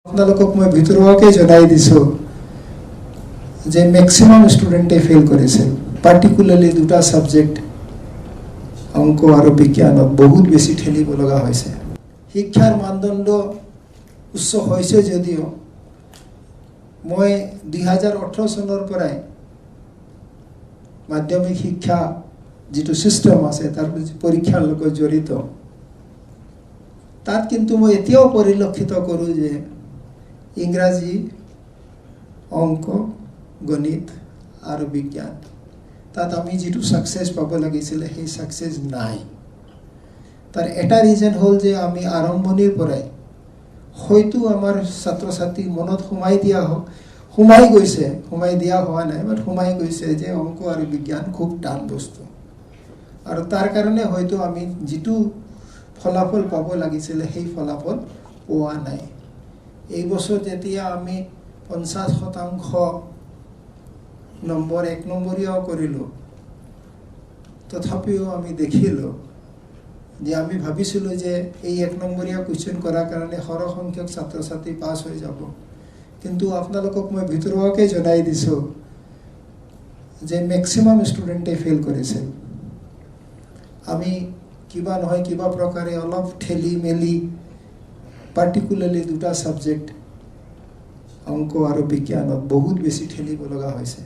আপোনালোকক মই ভিতৰুৱাকৈ জনাই দিছোঁ যে মেক্সিমাম ষ্টুডেণ্টে ফেইল কৰিছে, পাৰ্টিকুলাৰলি দুটা ছাবজেক্ট অংক আৰু বিজ্ঞানত বহুত বেছি ঠেলিব লগা হৈছে। শিক্ষাৰ মানদণ্ড উচ্চ হৈছে যদিও মই 2018 চনৰ পৰাই মাধ্যমিক শিক্ষা যিটো ছিষ্টেম আছে তাৰ পৰীক্ষাৰ লগত জড়িত, তাত কিন্তু মই এতিয়াও পৰিলক্ষিত কৰোঁ যে ইংৰাজী, অংক, গণিত আৰু বিজ্ঞান তাত আমি যিটো ছাকচেছ পাব লাগিছিলে সেই ছাকচেছ নাই। তাৰ এটা ৰিজন হ'ল যে আমি আৰম্ভণিৰ পৰাই হয়তো আমাৰ ছাত্ৰ ছাত্ৰী মনত সোমাই দিয়া হোৱা নাই, বাট সোমাই গৈছে যে অংক আৰু বিজ্ঞান খুব টান বস্তু, আৰু তাৰ কাৰণে হয়তো আমি যিটো ফলাফল পাব লাগিছিলে সেই ফলাফল পোৱা নাই। এই বছৰ যেতিয়া আমি 50% নম্বৰ 1 নম্বৰীয়াও কৰিলোঁ, তথাপিও আমি দেখিলোঁ যে আমি ভাবিছিলোঁ যে এই 1 নম্বৰীয়া কুৱেশ্যন কৰাৰ কাৰণে সৰহ সংখ্যক ছাত্ৰ ছাত্ৰী পাছ হৈ যাব, কিন্তু আপোনালোকক মই ভিতৰুৱাকৈ জনাই দিছোঁ যে মেক্সিমাম ষ্টুডেণ্টে ফেইল কৰিছে। আমি কিবা নহয় কিবা প্ৰকাৰে অলপ ঠেলি মেলি পাৰ্টিকুলাৰলি দুটা ছাবজেক্ট অংক আৰু বিজ্ঞানত বহুত বেছি ঠেলিব লগা হৈছে।